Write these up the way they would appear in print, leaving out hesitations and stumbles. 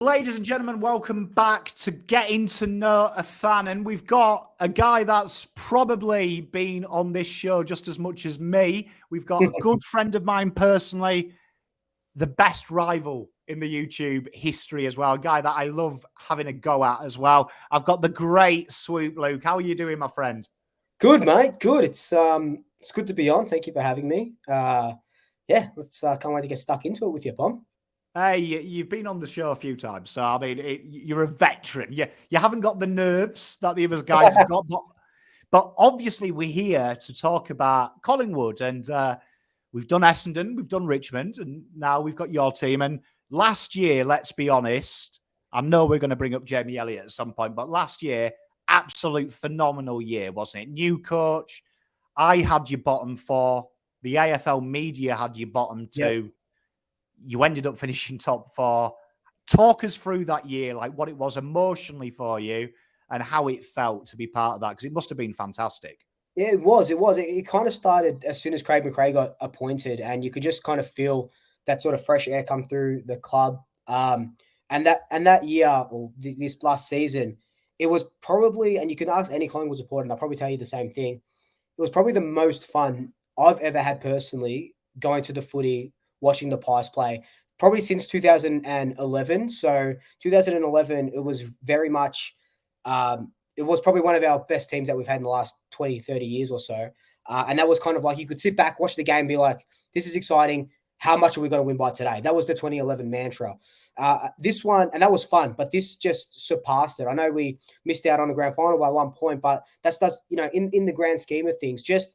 Ladies and gentlemen, welcome back to Getting to Know a Fan. And we've got a guy that's probably been on this show just as much as me. We've got a good friend of mine personally, the best rival in the YouTube history as well, a guy that I love having a go at as well. I've got the great Swoop, Luke. How are you doing, my friend? Good, mate. Good. It's good to be on. Thank you for having me. Let's can't wait to get stuck into it with you, Pom. Hey, you've been on the show a few times, so I mean, you're a veteran. You haven't got the nerves that the other guys have got, but obviously we're here to talk about Collingwood, and we've done Essendon, we've done Richmond, and now we've got your team. And last year, let's be honest, I know we're going to bring up Jamie Elliott at some point, but last year, absolute phenomenal year, wasn't it? New coach, I had your bottom four, the AFL media had your bottom two. Yep. You ended up finishing top four. Talk us through that year, like what it was emotionally for you and how it felt to be part of that, because it must have been fantastic. Yeah, it was. It kind of started as soon as Craig McRae got appointed, and you could just kind of feel that sort of fresh air come through the club. And that year, or this last season, it was probably, and you can ask any Collingwood supporter, and I'll probably tell you the same thing. It was probably the most fun I've ever had personally going to the footy, watching the Pies play, probably since 2011. So 2011, it was very much, it was probably one of our best teams that we've had in the last 20, 30 years or so. And that was kind of like, you could sit back, watch the game, be like, this is exciting. How much are we going to win by today? That was the 2011 mantra. This one, and that was fun, but this just surpassed it. I know we missed out on the grand final by 1 point, but that's in the grand scheme of things, just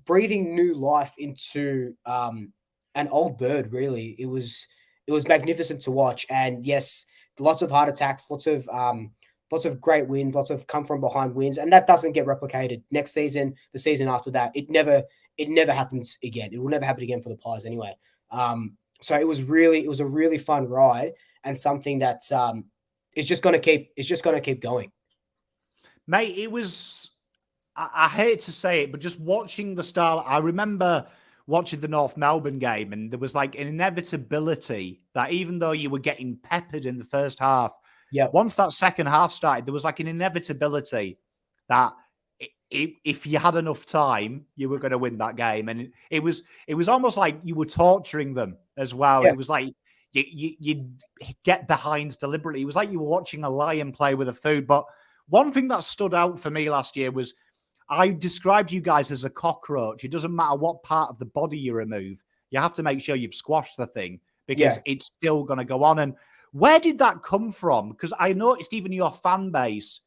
breathing new life into an old bird, really. It was magnificent to watch. And yes, lots of heart attacks, lots of great wins, lots of come from behind wins, and that doesn't get replicated next season, the season after that. It never happens again. It will never happen again for the Pies anyway. So it was a really fun ride, and something that is just going to keep going. Mate, it was, I hate to say it, but just watching the start, I remember watching the North Melbourne game, and there was like an inevitability that even though you were getting peppered in the first half, once that second half started, there was like an inevitability that if you had enough time, you were going to win that game. And it was almost like you were torturing them as well. Yeah. It was like you get behind deliberately. It was like you were watching a lion play with a food. But one thing that stood out for me last year was I described you guys as a cockroach. It doesn't matter what part of the body you remove. You have to make sure you've squashed the thing, because it's still going to go on. And where did that come from? Because I noticed even your fan base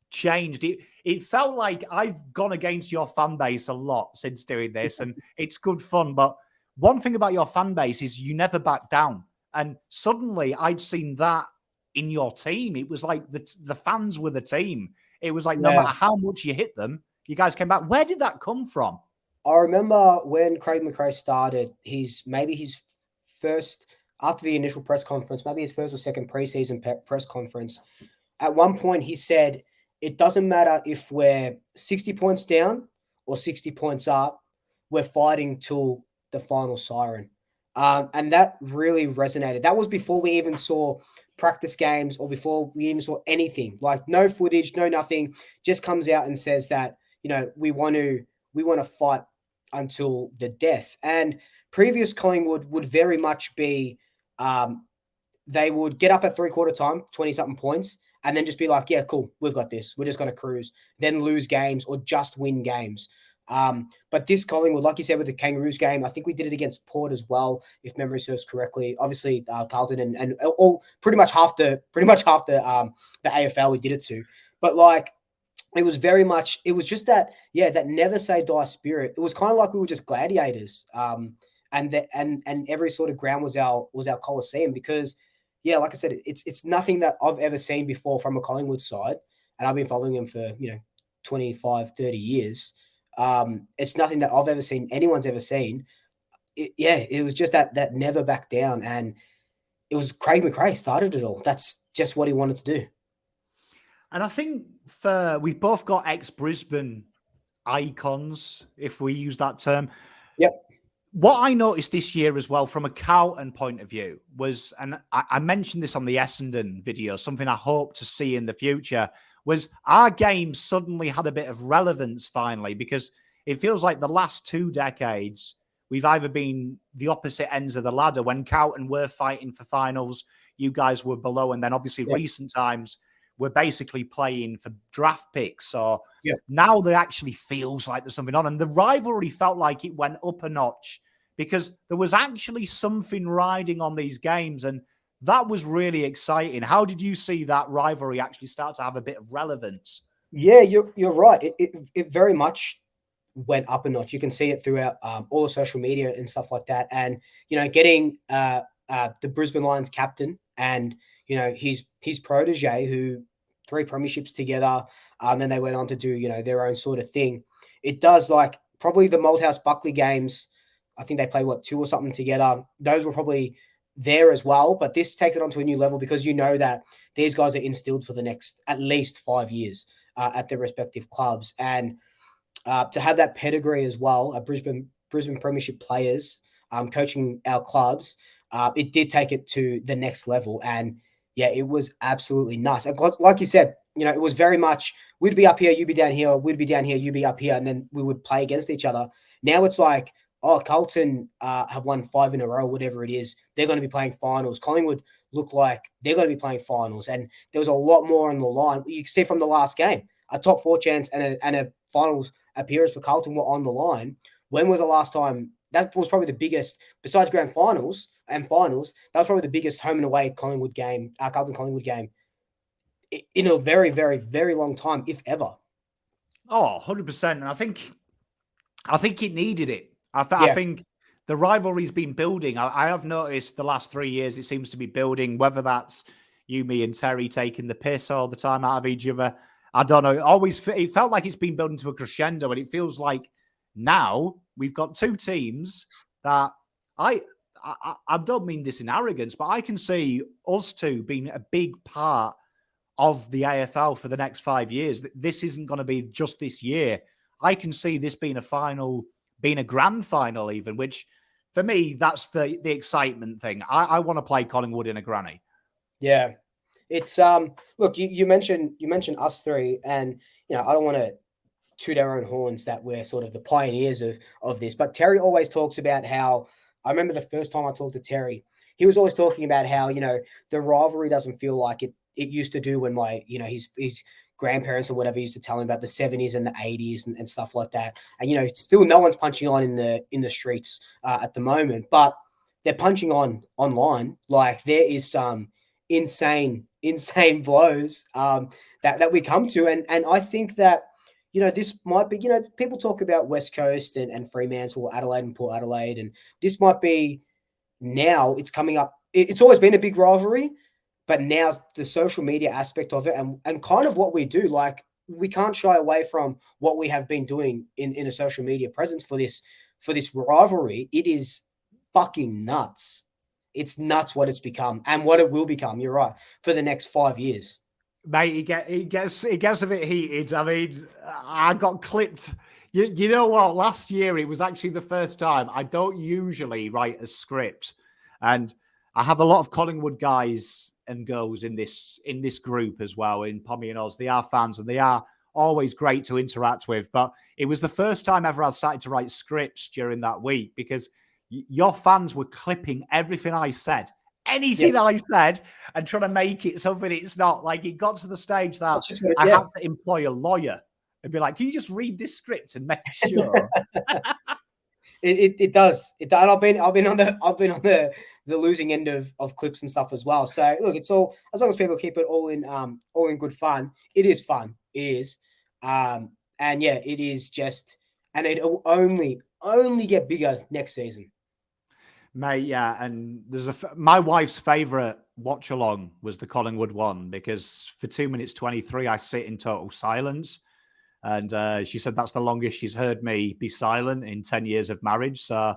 changed. It felt like I've gone against your fan base a lot since doing this, and it's good fun. But one thing about your fan base is you never back down. And suddenly I'd seen that in your team. It was like the fans were the team. It was like no matter how much you hit them, you guys came back. Where did that come from? I remember when Craig McRae started, his first, after the initial press conference, maybe his first or second preseason press conference, at one point he said, it doesn't matter if we're 60 points down or 60 points up, we're fighting till the final siren. And that really resonated. That was before we even saw practice games or before we even saw anything. Like no footage, no nothing, just comes out and says that, we want to fight until the death. And previous Collingwood would very much be, they would get up at 3/4 time, 20-something points, and then just be like, yeah, cool, we've got this. We're just going to cruise, then lose games or just win games. But this Collingwood, like you said, with the Kangaroos game, I think we did it against Port as well, if memory serves correctly. Obviously, Carlton and all pretty much half the AFL we did it to. But like, it was very much, it was just that never say die spirit. It was kind of like we were just gladiators. And every sort of ground was our Coliseum, because, like I said, it's nothing that I've ever seen before from a Collingwood side. And I've been following them for, 25, 30 years. It's nothing that I've ever seen, anyone's ever seen. It was just that never back down. And it was Craig McRae started it all. That's just what he wanted to do. And I think we've both got ex-Brisbane icons, if we use that term. Yep. What I noticed this year as well, from a Carlton point of view, was, and I mentioned this on the Essendon video, something I hope to see in the future, was our game suddenly had a bit of relevance finally, because it feels like the last 2 decades, we've either been the opposite ends of the ladder. When Carlton were fighting for finals, you guys were below. And then obviously recent times, we're basically playing for draft picks. So now there actually feels like there's something on. And the rivalry felt like it went up a notch, because there was actually something riding on these games. And that was really exciting. How did you see that rivalry actually start to have a bit of relevance? Yeah, you're right. It very much went up a notch. You can see it throughout all the social media and stuff like that. And, getting the Brisbane Lions captain and, his protege, who 3 premierships together, and then they went on to do, their own sort of thing. It does, like, probably the Malthouse Buckley games, I think they played 2 or something together. Those were probably there as well, but this takes it onto a new level, because that these guys are instilled for the next at least 5 years at their respective clubs. And to have that pedigree as well, Brisbane Premiership players coaching our clubs, it did take it to the next level. And yeah, it was absolutely nuts. And like you said, it was very much, we'd be up here, you'd be down here, we'd be down here, you'd be up here, and then we would play against each other. Now it's like, Carlton have won 5 in a row, whatever it is. They're going to be playing finals. Collingwood look like they're going to be playing finals. And there was a lot more on the line. You can see from the last game, a top 4 chance and a finals appearance for Carlton were on the line. When was the last time? That was probably the biggest, besides grand finals and finals, that was probably the biggest home and away Collingwood game, Carlton Collingwood game in a very, very, very long time, if ever. Oh, 100%. And I think it needed it. I think the rivalry's been building. I have noticed the last 3 years, it seems to be building, whether that's you, me, and Terry taking the piss all the time out of each other. I don't know. It felt like it's been building to a crescendo, and it feels like now we've got 2 teams that I don't mean this in arrogance, but I can see us 2 being a big part of the AFL for the next 5 years. This isn't going to be just this year. I can see this being a final, being a grand final even, which for me, that's the excitement thing. I want to play Collingwood in a granny. Yeah. It's look, you mentioned us 3, and I don't want to toot our own horns that we're sort of the pioneers of this, but Terry always talks about how, I remember the first time I talked to Terry, he was always talking about how, the rivalry doesn't feel like it used to do when his grandparents or whatever used to tell him about the 70s and the 80s and stuff like that. And, still no one's punching on in the streets at the moment, but they're punching on online. Like, there is some insane blows that we come to. And I think that, this might be, people talk about West Coast and Fremantle, Adelaide and Port Adelaide, and this might be, now it's coming up. It's always been a big rivalry, but now the social media aspect of it and kind of what we do, like, we can't shy away from what we have been doing in a social media presence for this rivalry. It is fucking nuts. It's nuts what it's become and what it will become. You're right, for the next 5 years. Mate, it gets a bit heated. I mean, I got clipped. You know what? Last year, it was actually the first time. I don't usually write a script, and I have a lot of Collingwood guys and girls in this group as well, in Pommy and Oz. They are fans, and they are always great to interact with. But it was the first time ever I started to write scripts during that week, because your fans were clipping everything I said. Anything I said, and trying to make it something it's not. Like, it got to the stage that I had to employ a lawyer and be like, can you just read this script and make sure? It does. And I've been on the losing end of clips and stuff as well. So look, it's all, as long as people keep it all in good fun. It is fun. It is. And yeah, it is just, and it'll only get bigger next season. Mate, yeah, and there's my wife's favourite watch along was the Collingwood one, because for 2 minutes 23 I sit in total silence, and she said that's the longest she's heard me be silent in 10 years of marriage. So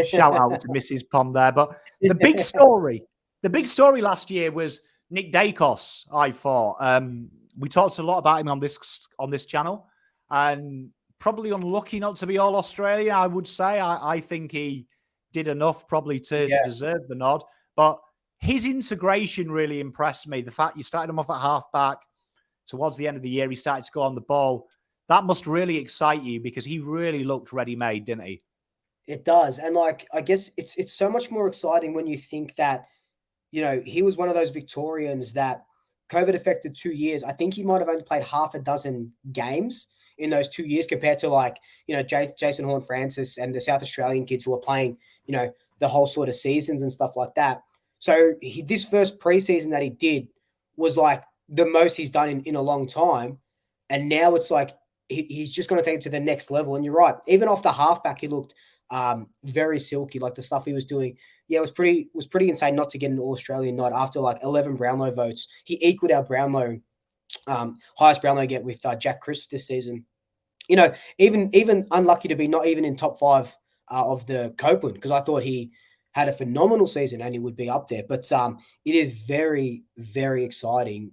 shout out to Mrs. Pom there. But the big story last year was Nick Daicos. I thought we talked a lot about him on this channel, and probably unlucky not to be all Australia, I would say. I think he did enough probably to deserve the nod. But his integration really impressed me. The fact you started him off at halfback, towards the end of the year, he started to go on the ball. That must really excite you because he really looked ready-made, didn't he? It does. And like, I guess it's so much more exciting when you think that, you know, he was one of those Victorians that COVID affected 2 years. I think he might have only played half a dozen games in those 2 years compared to like, you know, Jason Horne-Francis and the South Australian kids who are playing, you know, the whole sort of seasons and stuff like that. So this first preseason that he did was like the most he's done in a long time. And now it's like he's just going to take it to the next level. And you're right. Even off the halfback, he looked very silky, like the stuff he was doing. Yeah, it was pretty insane not to get an All-Australian nod after like 11 Brownlow votes. He equaled our Brownlow, highest Brownlow get with Jack Crisp this season. You know, even unlucky to be not even in top 5 of the Copeland, because I thought he had a phenomenal season and he would be up there. But it is very, very exciting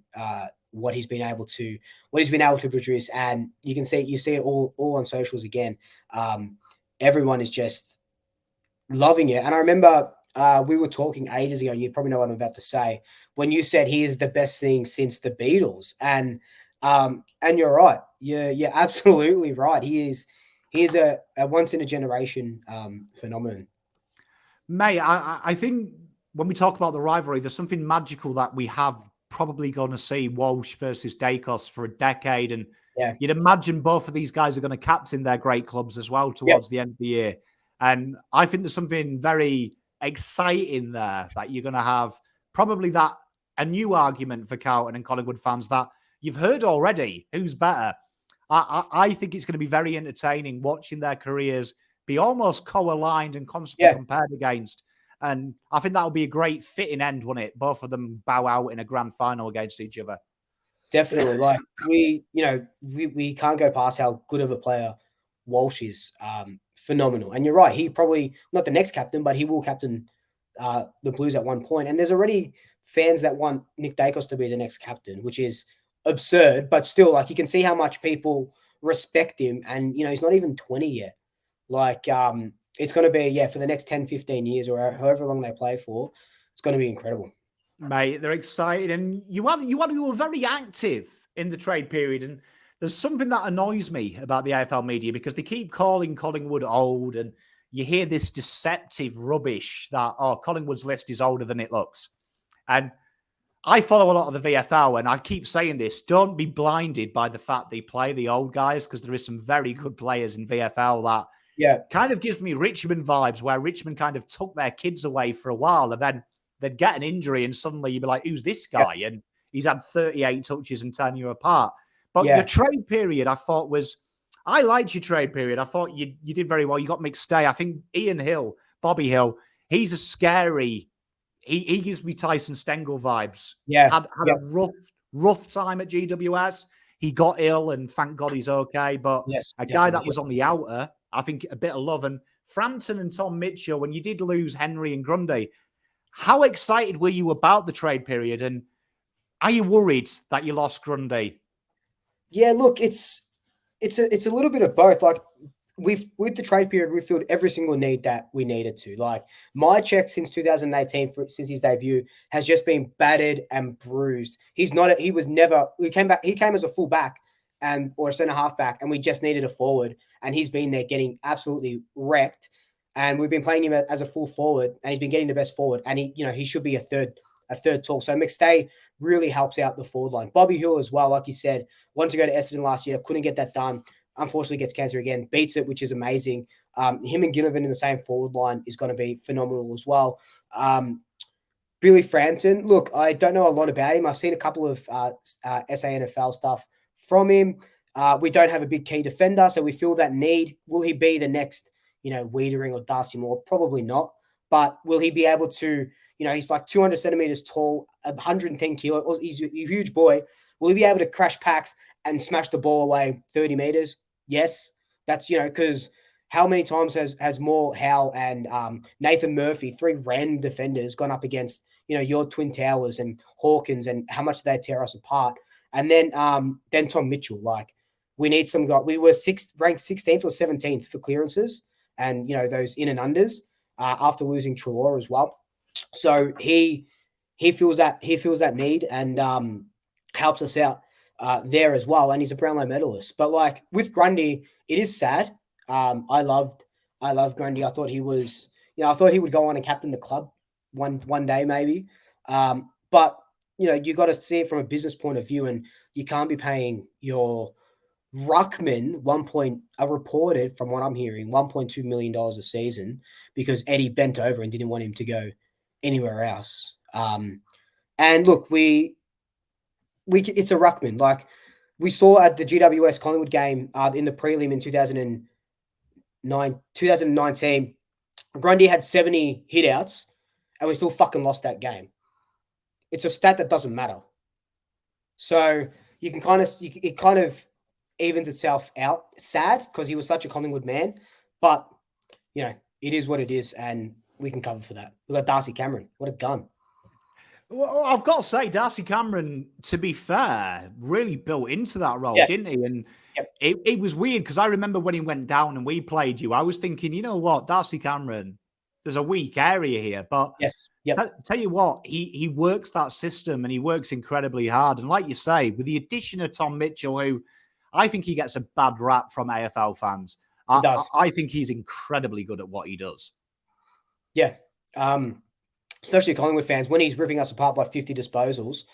what he's been able to produce, and you see it all on socials again. Everyone is just loving it. And I remember we were talking ages ago, and you probably know what I'm about to say, when you said he is the best thing since the Beatles. And you're right. You're absolutely right. He is a once in a generation phenomenon. Mate, I think when we talk about the rivalry, there's something magical that we have probably going to see Walsh versus Daicos for a decade. And you'd imagine both of these guys are going to captain their great clubs as well towards the end of the year. And I think there's something very exciting there that you're going to have probably a new argument for Carlton and Collingwood fans that you've heard already. Who's better? I think it's going to be very entertaining watching their careers be almost co-aligned and constantly compared against. And I think that'll be a great fitting end, won't it? Both of them bow out in a grand final against each other. Definitely. Like we can't go past how good of a player Walsh is. Phenomenal. And you're right. He probably not the next captain, but he will captain the Blues at one point. And there's already fans that want Nick Daicos to be the next captain, which is absurd, but still, like, you can see how much people respect him. And, you know, he's not even 20 yet. Like, it's going to be, for the next 10, 15 years or however long they play for, it's going to be incredible. Mate, they're excited. And you were very active in the trade period. And there's something that annoys me about the AFL media because they keep calling Collingwood old, and you hear this deceptive rubbish that, Collingwood's list is older than it looks. And I follow a lot of the VFL, and I keep saying this, don't be blinded by the fact they play the old guys, because there is some very good players in VFL that kind of gives me Richmond vibes, where Richmond kind of took their kids away for a while, and then they'd get an injury, and suddenly you'd be like, who's this guy? Yeah. And he's had 38 touches and 10 you apart. But your trade period, I thought I liked your trade period. I thought you did very well. You got McStay. I think Ian Hill, Bobby Hill, he's a scary... He gives me Tyson Stengel vibes. Had a rough time at GWS. He got ill, and thank God he's okay. But a guy that was on the outer, I think a bit of love. And Frampton and Tom Mitchell, when you did lose Henry and Grundy, how excited were you about the trade period? And are you worried that you lost Grundy? Yeah, look, it's a little bit of both. Like, with the trade period, we filled every single need that we needed to. Like, my check since 2018, since his debut, has just been battered and bruised. He came as a full back or a centre half back, and we just needed a forward, and he's been there getting absolutely wrecked. And we've been playing him as a full forward, and he's been getting the best forward, and he should be a third tall. So McStay really helps out the forward line. Bobby Hill as well, like you said, wanted to go to Essendon last year, couldn't get that done. Unfortunately gets cancer again, beats it, which is amazing. Him and Ginnivan in the same forward line is going to be phenomenal as well. Billy Frampton, look, I don't know a lot about him. I've seen a couple of SANFL stuff from him. We don't have a big key defender, so we feel that need. Will he be the next, Wiedering or Darcy Moore? Probably not. But will he be able to, he's like 200 centimeters tall, 110 kilos. He's a huge boy. Will he be able to crash packs and smash the ball away 30 meters? Yes. That's, because how many times has Moore, Howe, and Nathan Murphy, 3 random defenders, gone up against, your Twin Towers and Hawkins, and how much they tear us apart? And then Tom Mitchell, like, We need some guy. We were ranked 16th or 17th for clearances and, those in and unders after losing Treloar as well. So he feels that need and helps us out there as well. And he's a Brownlow medalist. But like with Grundy, it is sad. I love Grundy. I thought he was, I thought he would go on and captain the club one day maybe. But you got to see it from a business point of view, and you can't be paying your ruckman reported from what I'm hearing $1.2 million a season because Eddie bent over and didn't want him to go anywhere else. And look, it's a ruckman. Like we saw at the GWS Collingwood game in the prelim in 2019, Grundy had 70 hitouts and we still fucking lost that game. It's a stat that doesn't matter. So you can it kind of evens itself out. Sad because he was such a Collingwood man, but it is what it is, and we can cover for that. We got Darcy Cameron. What a gun! Well, I've got to say, Darcy Cameron, to be fair, really built into that role, didn't he? And it was weird because I remember when he went down and we played you, I was thinking, you know what, Darcy Cameron, there's a weak area here. But tell you what, he works that system and he works incredibly hard. And like you say, with the addition of Tom Mitchell, who I think he gets a bad rap from AFL fans, I think he's incredibly good at what he does. Yeah. Especially Collingwood fans, when he's ripping us apart by 50 disposals,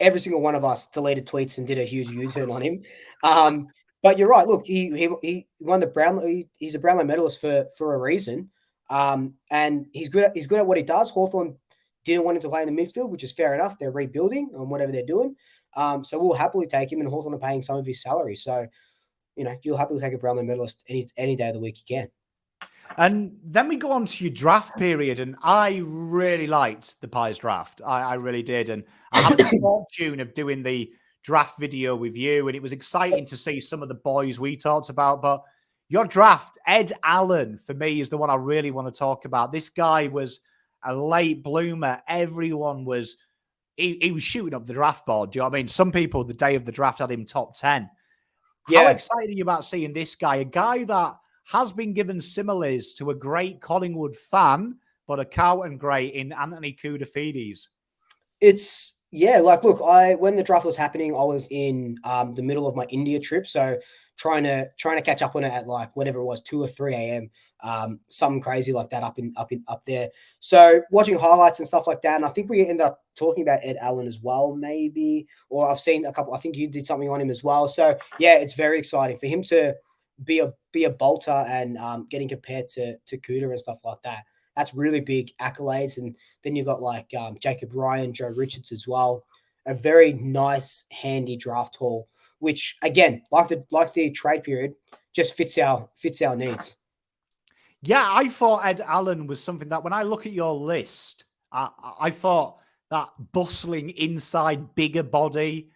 every single one of us deleted tweets and did a huge U-turn on him. But you're right. Look, he won the Brownlow. He's a Brownlow medalist for a reason. And he's good at what he does. Hawthorn didn't want him to play in the midfield, which is fair enough. They're rebuilding on whatever they're doing. So we'll happily take him, and Hawthorn are paying some of his salary. So, you'll happily take a Brownlow medalist any day of the week you can. And then we go on to your draft period, and I really liked the Pies draft. I really did. And I had the fortune of doing the draft video with you, and it was exciting to see some of the boys we talked about. But your draft, Ed Allen, for me, is the one I really want to talk about. This guy was a late bloomer. Everyone was, he was shooting up the draft board. Do you know what I mean? Some people, the day of the draft, had him top 10. How excited are you about seeing this guy? A guy that has been given similes to a great Collingwood fan, but a Carlton great in Anthony Koudafidis. Look, when the draft was happening, I was in the middle of my India trip, so trying to catch up on it at like whatever it was, 2 or 3 a.m. Something crazy like that up there. So watching highlights and stuff like that, and I think we ended up talking about Ed Allen as well, maybe, or I've seen a couple. I think you did something on him as well. So yeah, it's very exciting for him to be a bolter and getting compared to Kuda and stuff like that. That's really big accolades. And then you've got like Jacob Ryan, Joe Richards as well. A very nice, handy draft haul, which again, like the trade period, just fits our needs. Yeah, I thought Ed Allen was something that when I look at your list, I thought that bustling inside, bigger body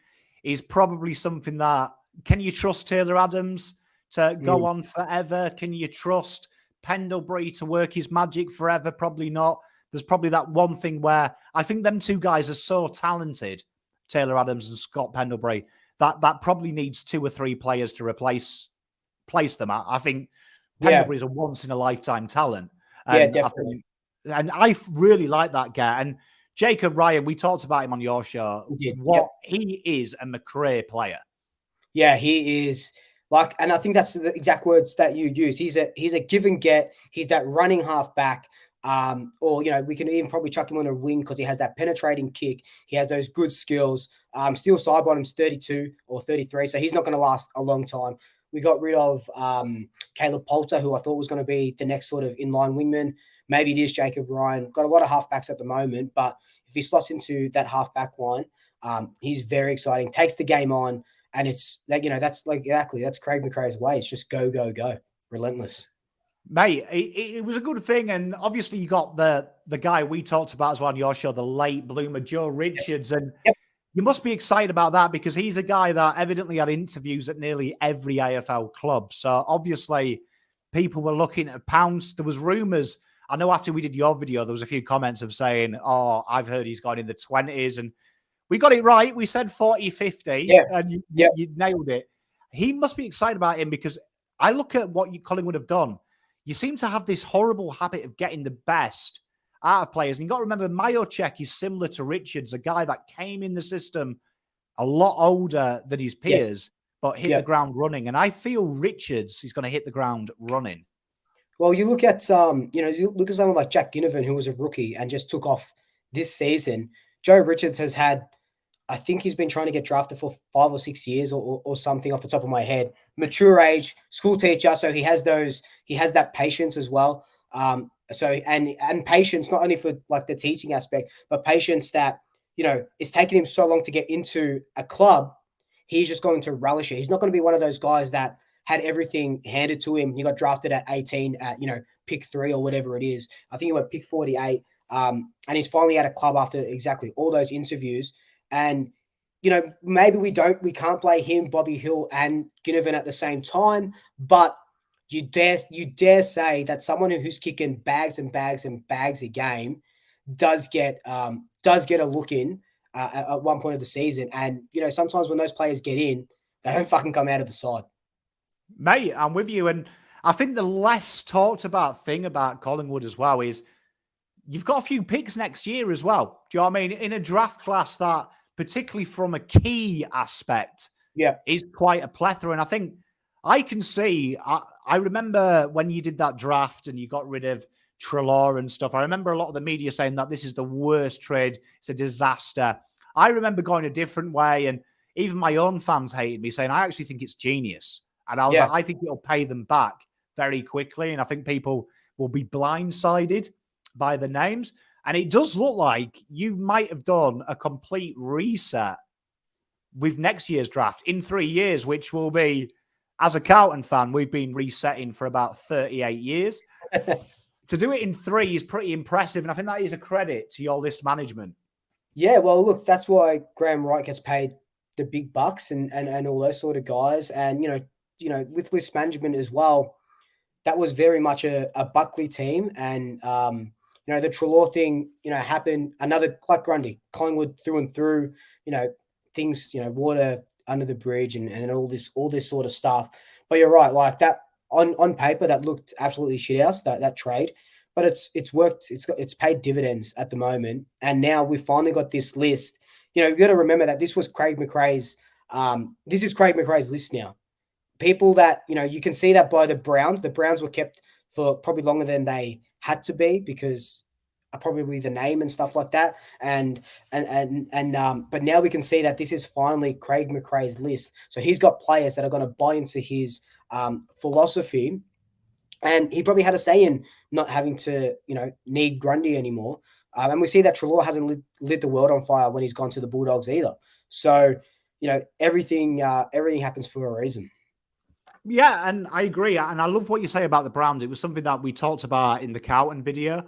is probably something that, can you trust Taylor Adams to go on forever? Can you trust Pendlebury to work his magic forever? Probably not. There's probably that one thing where I think them two guys are so talented, Taylor Adams and Scott Pendlebury, that probably needs 2 or 3 players to replace them. I think Pendlebury is a once-in-a-lifetime talent. And definitely. I really like that guy. And Jacob Ryan, we talked about him on your show. He is a McRae player. Yeah, he is. And I think that's the exact words that you use. He's a give and get. He's that running halfback. Or we can even probably chuck him on a wing because he has that penetrating kick. He has those good skills. Steel side bottom's 32 or 33, so he's not going to last a long time. We got rid of Caleb Poulter, who I thought was going to be the next sort of inline wingman. Maybe it is Jacob Ryan. Got a lot of halfbacks at the moment, but if he slots into that halfback line, he's very exciting. Takes the game on. And it's like, that's like exactly, that's Craig McRae's way. It's just go, go, go. Relentless. Mate, it was a good thing. And obviously you got the guy we talked about as well on your show, the late bloomer, Joe Richards. Yes. And you must be excited about that because he's a guy that evidently had interviews at nearly every AFL club. So obviously people were looking at pounce. There was rumours. I know after we did your video, there was a few comments of saying, oh, I've heard he's gone in the 20s. And We got it right. We said 40-50, Yeah. and you nailed it. He must be excited about him because I look at what Collingwood have done. You seem to have this horrible habit of getting the best out of players. And you've got to remember, Majocek is similar to Richards, a guy that came in the system a lot older than his peers, but hit the ground running. And I feel Richards is going to hit the ground running. Well, you look at you look at someone like Jack Ginnivan, who was a rookie and just took off this season. Joe Richards has had, I think he's been trying to get drafted for 5 or 6 years or something off the top of my head. Mature age, school teacher, so he has that patience as well. So and patience not only for like the teaching aspect, but patience that it's taken him so long to get into a club. He's just going to relish it. He's not going to be one of those guys that had everything handed to him. He got drafted at 18 at pick 3 or whatever it is. I think he went pick 48. And he's finally at a club after exactly all those interviews. And, maybe we can't play him, Bobby Hill, and Ginnivan at the same time, but you dare say that someone who's kicking bags and bags and bags a game does get a look in at one point of the season. And, sometimes when those players get in, they don't fucking come out of the side. Mate, I'm with you. And I think the less talked about thing about Collingwood as well is you've got a few picks next year as well. Do you know what I mean? In a draft class that, particularly from a key aspect, is quite a plethora. And I think I can see, I remember when you did that draft and you got rid of Treloar and stuff, I remember a lot of the media saying that this is the worst trade. It's a disaster. I remember going a different way. And even my own fans hated me saying, I actually think it's genius. And I was like, I think it'll pay them back very quickly. And I think people will be blindsided by the names. And it does look like you might have done a complete reset with next year's draft in 3 years, which will be, as a Carlton fan, we've been resetting for about 38 years. To do it in 3 is pretty impressive. And I think that is a credit to your list management. Yeah, well, look, that's why Graham Wright gets paid the big bucks and all those sort of guys. And, with list management as well, that was very much a Buckley team. And, the Treloar thing, happened. Another, like Grundy, Collingwood through and through, things, water under the bridge and all this sort of stuff. But you're right, like that on paper, that looked absolutely shit house, that trade. But it's worked. It's paid dividends at the moment. And now we've finally got this list. You've got to remember that this was Craig McRae's. This is Craig McRae's list now. People that, you can see that by the Browns. The Browns were kept for probably longer than they had to be because probably the name and stuff like that. But now we can see that this is finally Craig McRae's list. So he's got players that are going to buy into his philosophy. And he probably had a say in not having to, need Grundy anymore. And we see that Treloar hasn't lit the world on fire when he's gone to the Bulldogs either. So, everything happens for a reason. Yeah, and I agree. And I love what you say about the Browns. It was something that we talked about in the Carlton video,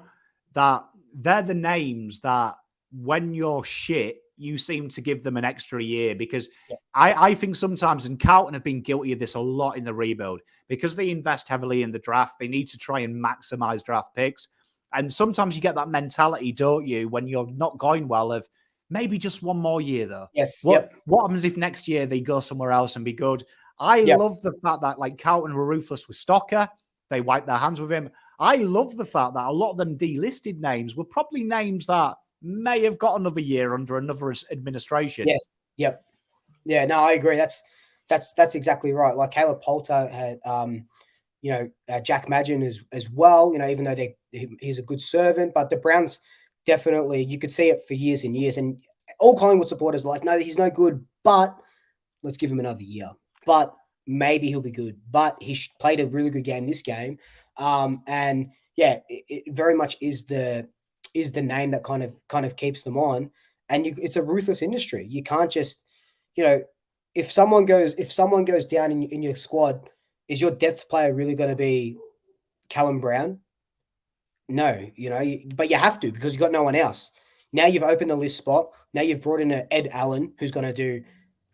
that they're the names that when you're shit, you seem to give them an extra year. Because I think sometimes, and Carlton have been guilty of this a lot in the rebuild, because they invest heavily in the draft, they need to try and maximize draft picks. And sometimes you get that mentality, don't you, when you're not going well, of maybe just one more year, though. Yes. What happens if next year they go somewhere else and be good? I love the fact that, like, Carlton were ruthless with Stocker. They wiped their hands with him. I love the fact that a lot of them delisted names were probably names that may have got another year under another administration. Yes. Yep. Yeah, no, I agree. That's exactly right. Like Caleb Poulter had, Jack Madgen as well, even though he's a good servant, but the Browns definitely, you could see it for years and years. And all Collingwood supporters were like, no, he's no good, but let's give him another year. But maybe he'll be good. But he played a really good game this game. And yeah, it very much is the name that kind of keeps them on. And it's a ruthless industry. You can't just, if someone goes down in your squad, is your depth player really going to be Callum Brown? No, but you have to, because you've got no one else. Now you've opened the list spot. Now you've brought in Ed Allen, who's going to do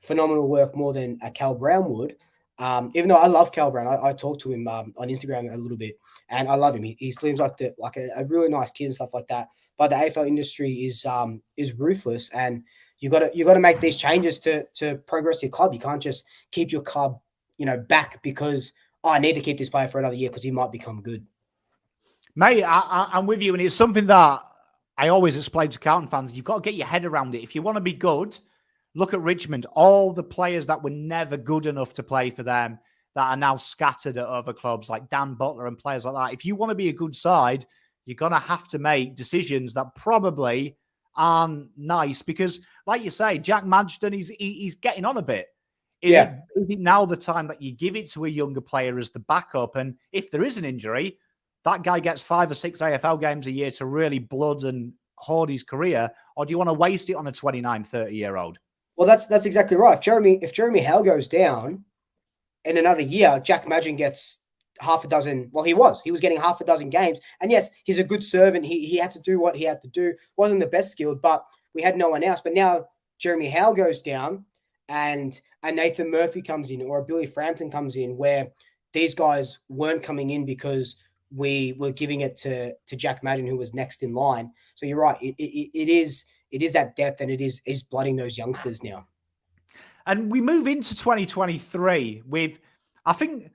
phenomenal work more than a Cal Brown would. Even though I love Cal Brown, I talked to him on Instagram a little bit, and I love him. He seems like a really nice kid and stuff like that. But the AFL industry is ruthless, and You got to make these changes to progress your club. You can't just keep your club, back because I need to keep this player for another year because he might become good. Mate, I'm with you, and it's something that I always explain to Carlton fans. You've got to get your head around it. If you want to be good, look at Richmond. All the players that were never good enough to play for them that are now scattered at other clubs like Dan Butler and players like that. If you want to be a good side, you're going to have to make decisions that probably aren't nice because, like you say, Jack Madston, he's getting on a bit. Is it now the time that you give it to a younger player as the backup? And if there is an injury, that guy gets 5 or 6 AFL games a year to really blood and hoard his career, or do you want to waste it on a 29, 30-year-old? Well, that's exactly right. If Jeremy Howe goes down in another year, Jack Madden gets half a dozen. Well, he was getting half a dozen games. And yes, he's a good servant. He had to do what he had to do. Wasn't the best skilled, but we had no one else. But now Jeremy Howe goes down and a Nathan Murphy comes in or a Billy Frampton comes in where these guys weren't coming in because we were giving it to Jack Madden, who was next in line. So you're right. It is that depth and it is blooding those youngsters now. And we move into 2023 with, I think,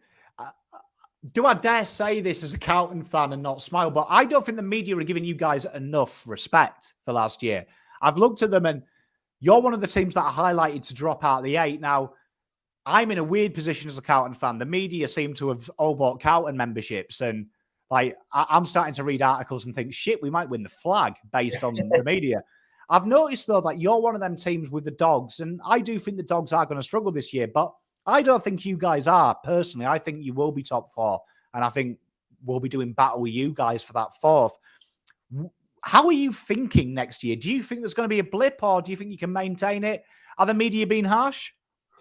do I dare say this as a Carlton fan and not smile, but I don't think the media are giving you guys enough respect for last year. I've looked at them and you're one of the teams that are highlighted to drop out of the 8. Now, I'm in a weird position as a Carlton fan. The media seem to have all bought Carlton memberships and I'm starting to read articles and think, shit, we might win the flag based on the media. I've noticed, though, that you're one of them teams with the Dogs, and I do think the Dogs are going to struggle this year, but I don't think you guys are, personally. I think you will be top 4, and I think we'll be doing battle with you guys for that 4th. How are you thinking next year? Do you think there's going to be a blip, or do you think you can maintain it? Are the media being harsh?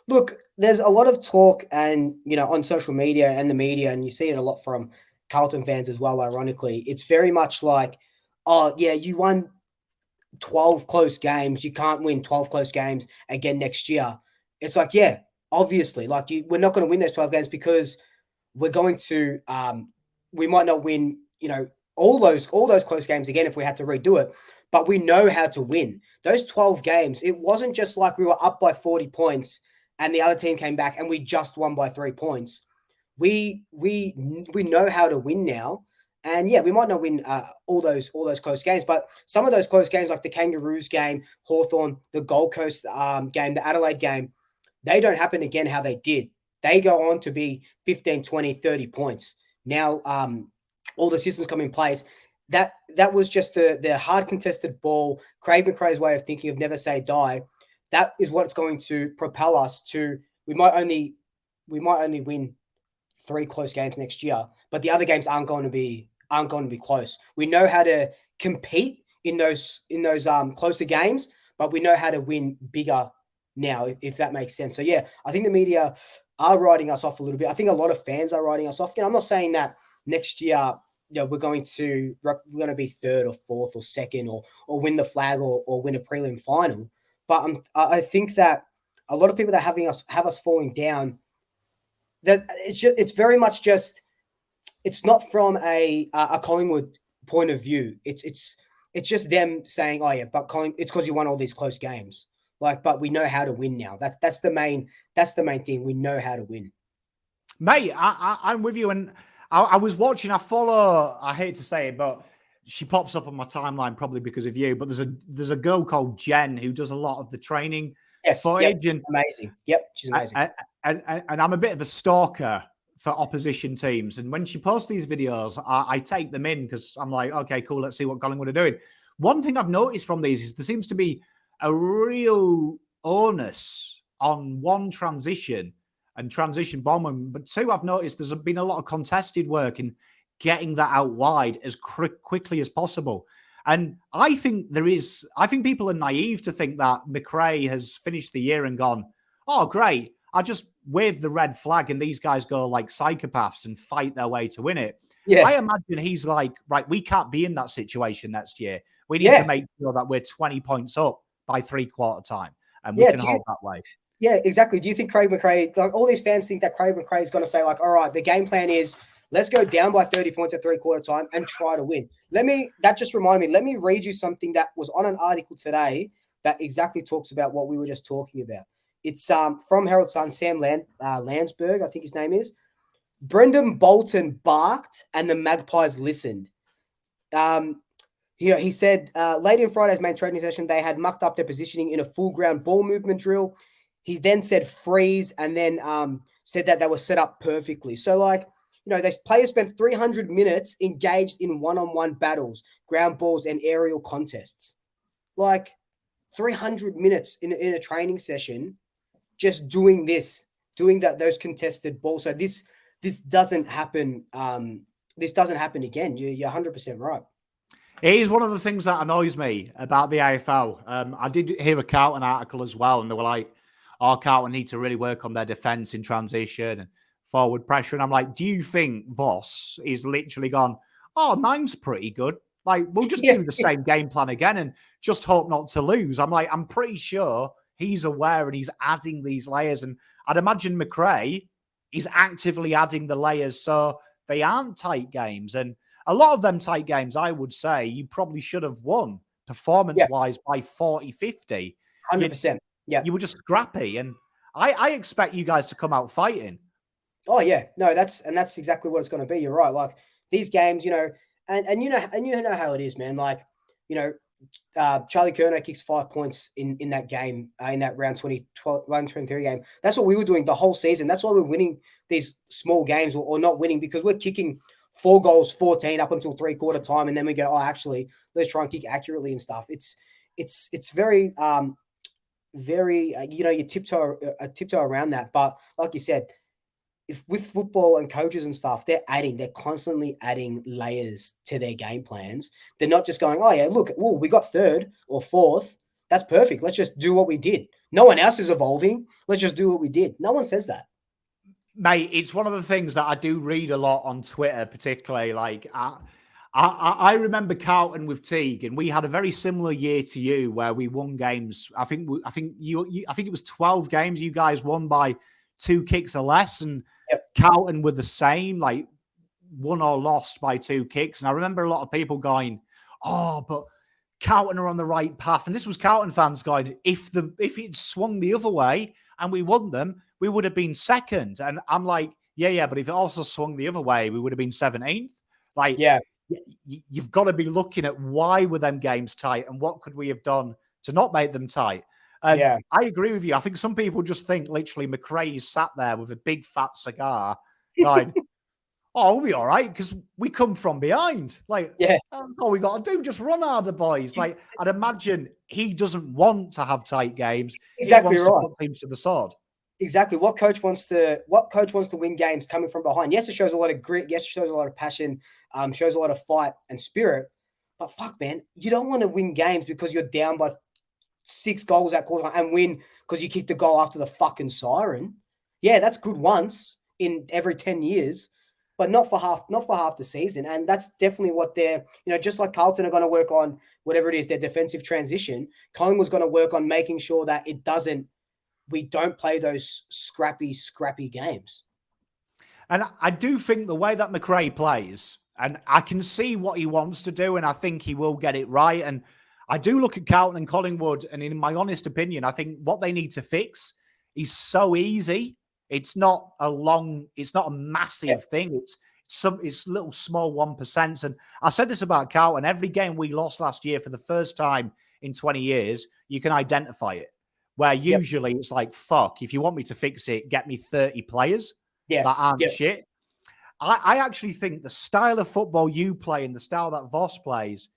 Look, there's a lot of talk and, on social media and the media, and you see it a lot from Carlton fans as well, ironically. It's very much like, oh, yeah, you won 12 close games. You can't win 12 close games again next year. It's like, yeah, obviously. We're not going to win those 12 games because we're going to we might not win, all those close games again if we had to redo it. But we know how to win. Those 12 games, it wasn't just like we were up by 40 points and the other team came back and we just won by 3 points. We know how to win now, and yeah, we might not win all those close games, but some of those close games, like the Kangaroos game, Hawthorn, the Gold Coast game, the Adelaide game, they don't happen again how they did. They go on to be 15, 20, 30 points. Now, all the systems come in place. That was just the hard contested ball, Craig McRae's way of thinking of never say die. That is what's going to propel us to. We might only win 3 close games next year, but the other games aren't going to be close. We know how to compete in those closer games, but we know how to win bigger now, if that makes sense. So yeah, I think the media are writing us off a little bit. I think a lot of fans are writing us off. I'm not saying that next year, we're going to be 3rd or 4th or 2nd or win the flag or win a prelim final. But I think that a lot of people that have us falling down, that it's very much just, it's not from a Collingwood point of view. It's just them saying, oh yeah, but it's because you won all these close games. But we know how to win now. That's the main thing. We know how to win. Mate, I'm with you. And I was watching, I hate to say it, but she pops up on my timeline probably because of you, but there's a girl called Jen who does a lot of the training footage. Yep, amazing. Yep, she's amazing. And I'm a bit of a stalker for opposition teams. And when she posts these videos, I take them in because I'm like, okay, cool, let's see what Collingwood are doing. One thing I've noticed from these is there seems to be a real onus on one, transition and transition bombing, but 2, I've noticed there's been a lot of contested work in getting that out wide as quickly as possible. And I think people are naive to think that McRae has finished the year and gone, oh, great, I just waved the red flag and these guys go like psychopaths and fight their way to win it. Yeah. I imagine he's like, right, we can't be in that situation next year. We need to make sure that we're 20 points up by 3/4 time and we can hold that way. Yeah, exactly. Do you think Craig McRae, like all these fans think that Craig McRae is going to say like, all right, the game plan is let's go down by 30 points at 3/4 time and try to win. That just reminded me, let me read you something that was on an article today that exactly talks about what we were just talking about. It's from Herald Sun, Sam Landsberg, I think his name is. Brendan Bolton barked and the Magpies listened. He said late in Friday's main training session, they had mucked up their positioning in a full ground ball movement drill. He then said freeze and then said that they were set up perfectly. So, like, you know, these players spent 300 minutes engaged in one-on-one battles, ground balls, and aerial contests. Like, 300 minutes in a training session just doing those contested balls. So this doesn't happen. This doesn't happen again. You're 100% right. It is one of the things that annoys me about the AFL. I did hear a Carlton article as well, and they were like, Carlton need to really work on their defence in transition and forward pressure. And I'm like, do you think Voss is literally gone, mine's pretty good? Like, we'll just do the same game plan again and just hope not to lose. I'm like, I'm pretty sure he's aware and he's adding these layers. And I'd imagine McRae is actively adding the layers so they aren't tight games. And a lot of them tight games, I would say, you probably should have won performance-wise by 40, 50. 100%. Yeah. You were just scrappy. And I expect you guys to come out fighting. Oh, yeah. No, that's exactly what it's going to be. You're right. Like, these games, you know, and you know how it is, man. Like, you know, Charlie Curnow kicks 5 points in that game, in that round 23 game. That's what we were doing the whole season. That's why we're winning these small games or not winning, because we're kicking 4 goals, 14 up until 3/4 time. And then we go, actually, let's try and kick accurately and stuff. It's very, very, you know, you tiptoe around that. But like you said, if with football and coaches and stuff, they're constantly adding layers to their game plans. They're not just going, look, we got 3rd or 4th. That's perfect. Let's just do what we did. No one else is evolving. Let's just do what we did. No one says that. Mate, it's one of the things that I do read a lot on Twitter, particularly. Like, I remember Carlton with Teague, and we had a very similar year to you where we won games. I think it was 12 games you guys won by 2 kicks or less, and Carlton were the same, like won or lost by 2 kicks. And I remember a lot of people going, but Carlton are on the right path. And this was Carlton fans going, if it swung the other way and we won them, we would have been 2nd. And I'm like, yeah, but if it also swung the other way, we would have been 17th. Like, you've got to be looking at why were them games tight and what could we have done to not make them tight. I agree with you. I think some people just think literally McRae sat there with a big fat cigar going, we'll be all right because we come from behind. Like, all we got to do, just run harder, boys. Like, I'd imagine he doesn't want to have tight games. Exactly, he wants to put teams to the sword. Exactly. What coach wants to win games coming from behind? Yes, it shows a lot of grit. Yes, it shows a lot of passion. Shows a lot of fight and spirit. But fuck, man, you don't want to win games because you're down by 6 goals at quarter and win because you kicked the goal after the fucking siren. Yeah, that's good once in every 10 years, but not for half the season. And that's definitely what they're, you know, just like Carlton are going to work on whatever it is, their defensive transition. Collingwood's going to work on making sure that we don't play those scrappy games. And I do think the way that McRae plays, and I can see what he wants to do, and I think he will get it right. And I do look at Carlton and Collingwood, and in my honest opinion, I think what they need to fix is so easy. It's not a massive thing. It's little small 1%. And I said this about Carlton. Every game we lost last year for the first time in 20 years, you can identify it. Where usually it's like, fuck, if you want me to fix it, get me 30 players that aren't shit. I actually think the style of football you play and the style that Voss plays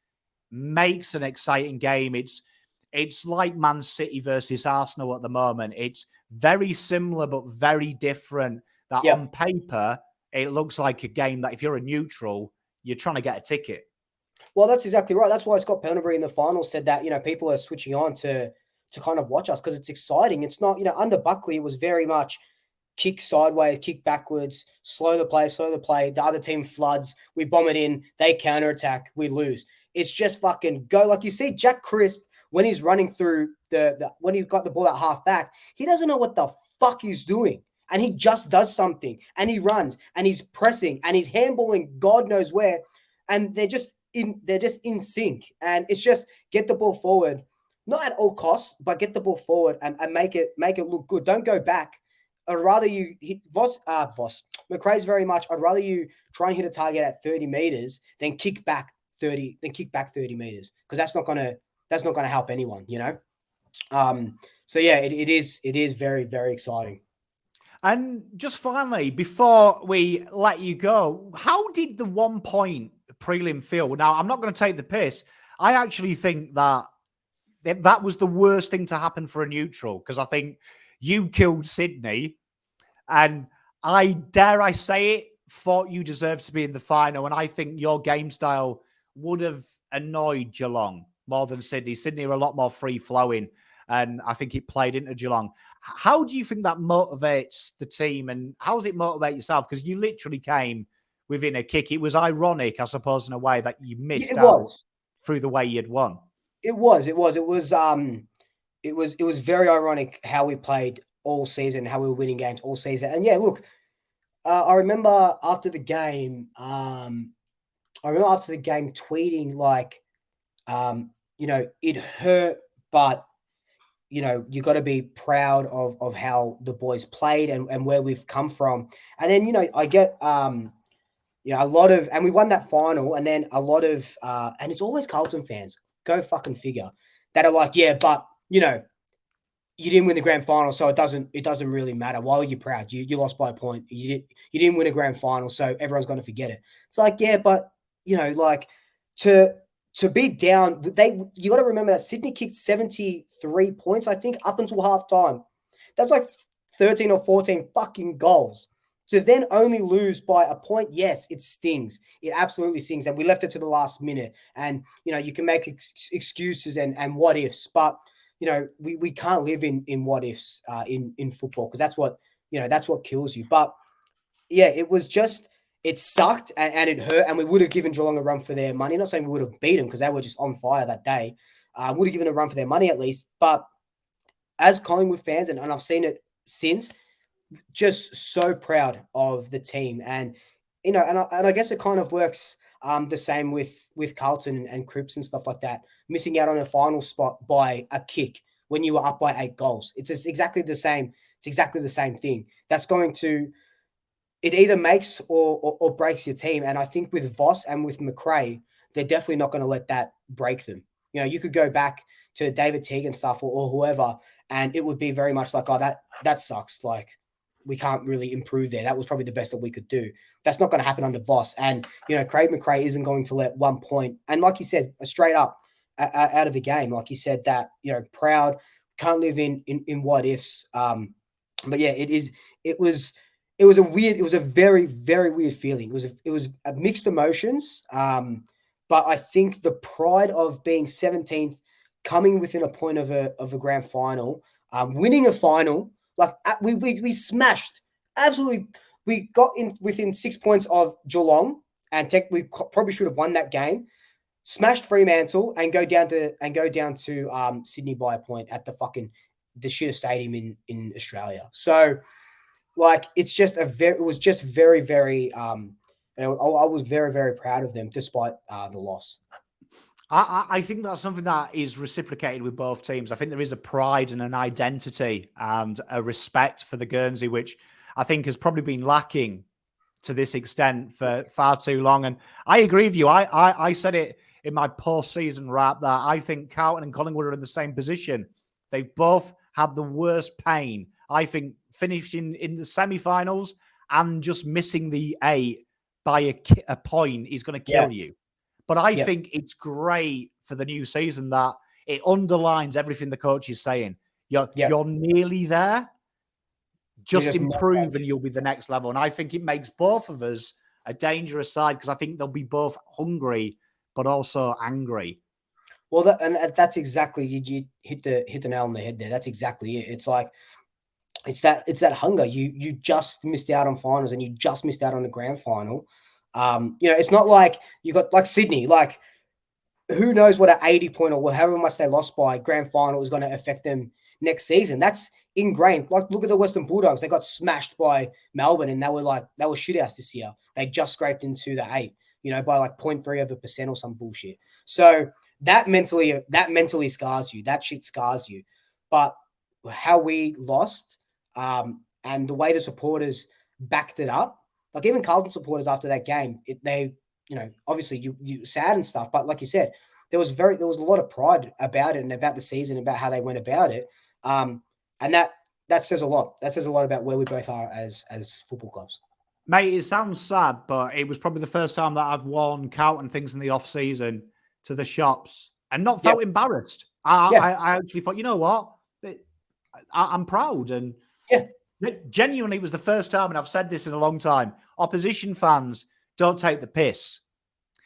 makes an exciting game. It's like Man City versus Arsenal at the moment. It's very similar but very different. That on paper, it looks like a game that if you're a neutral, you're trying to get a ticket. Well, that's exactly right. That's why Scott Pendlebury in the final said that, you know, people are switching on to kind of watch us because it's exciting. It's not, you know, under Buckley, it was very much kick sideways, kick backwards, slow the play. The other team floods. We bomb it in. They counterattack. We lose. It's just fucking go. Like you see Jack Crisp when he's running through when he got the ball at half back, he doesn't know what the fuck he's doing. And he just does something and he runs and he's pressing and he's handballing God knows where. And they're just in sync. And it's just get the ball forward. not at all costs, but get the ball forward and make it look good. Don't go back. I'd rather you hit McRae's very much. I'd rather you try and hit a target at 30 meters than kick back 30 meters, because that's not gonna help anyone, you know. So yeah, it is very, very exciting. And just finally, before we let you go, how did the 1 point prelim feel? Now, I'm not going to take the piss. I actually think that was the worst thing to happen for a neutral, because I think you killed Sydney, and I say it, thought you deserved to be in the final, and I think your game style would have annoyed Geelong more than Sydney. Sydney are a lot more free-flowing, and I think it played into Geelong. How do you think that motivates the team, and how does it motivate yourself? Because you literally came within a kick. It was ironic, I suppose, in a way that you missed out through the way you'd won. It was very ironic how we played all season, how we were winning games all season. And yeah, look, I remember after the game, tweeting like, you know, it hurt, but you know, you got to be proud of how the boys played and where we've come from. And then, you know, I get, you know, a lot of, and we won that final, and then a lot of, and it's always Carlton fans, go fucking figure, that are like, yeah, but, you know, you didn't win the grand final, so it doesn't really matter. Why are you proud? You lost by a point. You didn't win a grand final, so everyone's going to forget it. It's like, yeah, but, you know, like, to be down, you got to remember that Sydney kicked 73 points, I think, up until halftime. That's like 13 or 14 fucking goals. To then only lose by a point, yes, it stings. It absolutely stings. And we left it to the last minute. And, you know, you can make excuses and what ifs, but, you know, we can't live in what ifs in football, because that's what kills you. But yeah, it sucked and it hurt, and we would have given Geelong a run for their money. Not saying we would have beat them, because they were just on fire that day. Would have given a run for their money at least. But as Collingwood fans, and I've seen it since, just so proud of the team. And, you know, and I guess it kind of works the same with Carlton and Cripps and stuff like that. Missing out on a final spot by a kick when you were up by 8 goals. It's exactly the same. It's exactly the same thing. That's going to, it either makes or breaks your team. And I think with Voss and with McRae, they're definitely not going to let that break them. You know, you could go back to David Teague and stuff or whoever, and it would be very much like, oh, that sucks. Like, we can't really improve there. That was probably the best that we could do. That's not going to happen under Voss. And, you know, Craig McRae isn't going to let 1 point. And like you said, straight up out of the game, like you said, that, you know, proud, can't live in what ifs. But yeah, it was a very, very weird feeling. It was a mixed emotions. But I think the pride of being 17th, coming within a point of a grand final, winning a final, like we smashed, absolutely. We got in within 6 points of Geelong, and we probably should have won that game. Smashed Fremantle and go down to Sydney by a point at the shittest stadium in Australia. So, like, it was just very, very. I was very, very proud of them despite the loss. I think that's something that is reciprocated with both teams. I think there is a pride and an identity and a respect for the Guernsey, which I think has probably been lacking to this extent for far too long. And I agree with you. I said it in my post-season wrap that I think Carlton and Collingwood are in the same position. They've both had the worst pain. I think finishing in the semi-finals and just missing the 8 by a point is going to kill you. But I think it's great for the new season that it underlines everything the coach is saying. You're nearly there. Just improve and you'll be the next level. And I think it makes both of us a dangerous side, because I think they'll be both hungry but also angry. Well, that's exactly, you hit the nail on the head there. That's exactly it. It's like, it's that hunger. You just missed out on finals, and you just missed out on the grand final. You know, it's not like you got like Sydney, like who knows what an 80 point or however much they lost by grand final is going to affect them next season. That's ingrained. Like, look at the Western Bulldogs. They got smashed by Melbourne, and they were shithouse this year. They just scraped into the 8, you know, by like 0.3% or some bullshit. So that mentally scars you. That shit scars you. But how we lost, and the way the supporters backed it up, like even Carlton supporters after that game, they, you know, obviously you sad and stuff, but like you said, there was a lot of pride about it and about the season, about how they went about it, and that says a lot. That says a lot about where we both are as football clubs. Mate, it sounds sad, but it was probably the first time that I've worn Counting things in the off season to the shops and not felt embarrassed. I actually thought, you know what, I'm proud, and genuinely, it was the first time, and I've said this in a long time. Opposition fans don't take the piss.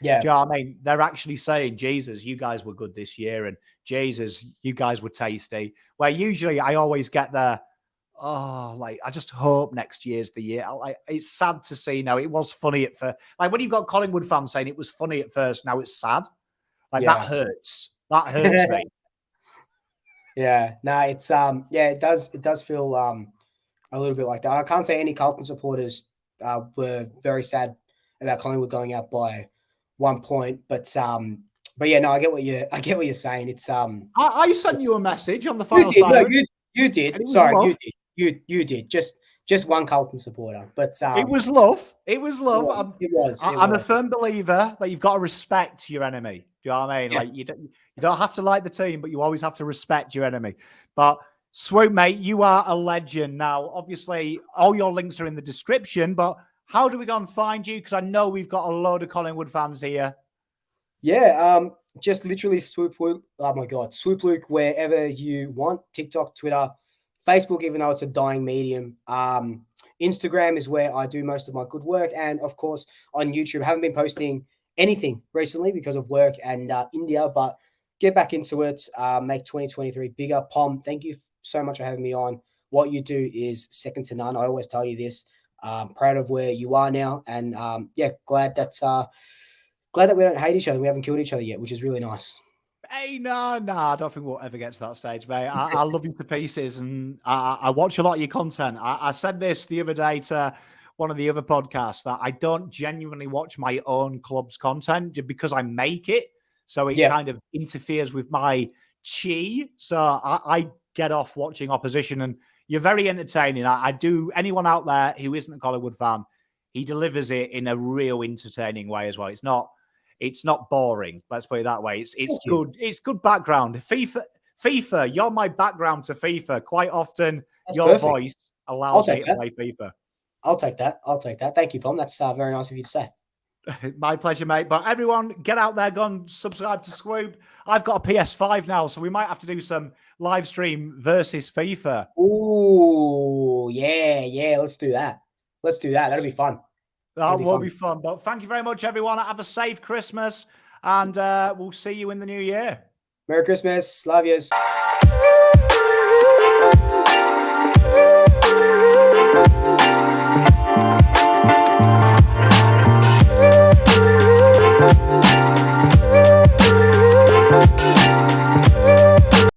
Yeah, do you know what I mean? They're actually saying, "Jesus, you guys were good this year," and "Jesus, you guys were tasty." Where usually I always get the, "Oh, like I just hope next year's the year." Like it's sad to see now. It was funny at first. Like when you've got Collingwood fans saying it was funny at first, now it's sad. Like that hurts. That hurts me. Yeah, no, it's it does feel a little bit like that. I can't say any Carlton supporters were very sad about Collingwood going out by 1 point, but yeah, no, I get what you're saying. It's I sent you a message on the final side. No, you did. Sorry, you did. Just one Carlton supporter, but it was love. It was love. It was. I'm a firm believer that you've got to respect your enemy. Do you know what I mean? Yeah. Like you don't have to like the team, but you always have to respect your enemy. But Swoop, mate, you are a legend. Now, obviously, all your links are in the description, but how do we go and find you? Because I know we've got a load of Collingwood fans here. Yeah, just literally Swoop Luke. Oh my God, Swoop Luke wherever you want. TikTok, Twitter, Facebook, even though it's a dying medium. Instagram is where I do most of my good work. And of course, on YouTube. I haven't been posting anything recently because of work and India, but get back into it. Make 2023 bigger. Pom, thank you so much for having me on. What you do is second to none. I always tell you this. Proud of where you are now. And glad that we don't hate each other. We haven't killed each other yet, which is really nice. Hey, no, I don't think we'll ever get to that stage, mate. I love you to pieces, and I watch a lot of your content. I said this the other day to one of the other podcasts that I don't genuinely watch my own club's content because I make it. So it kind of interferes with my chi. So I get off watching opposition, and you're very entertaining. I do. Anyone out there who isn't a Collingwood fan, he delivers it in a real entertaining way as well. It's not boring. Let's put it that way. It's good. It's good background. FIFA. You're my background to FIFA. Quite often, your voice allows me to play FIFA. I'll take that. Thank you, Pom. That's very nice of you to say. My pleasure, mate. But everyone, get out there, go and subscribe to Swoop. I've got a PS5 now, so we might have to do some live stream versus FIFA. Ooh, yeah. Let's do that. That'll be fun. That will be fun. But thank you very much, everyone. Have a safe Christmas, and we'll see you in the new year. Merry Christmas. Love yous.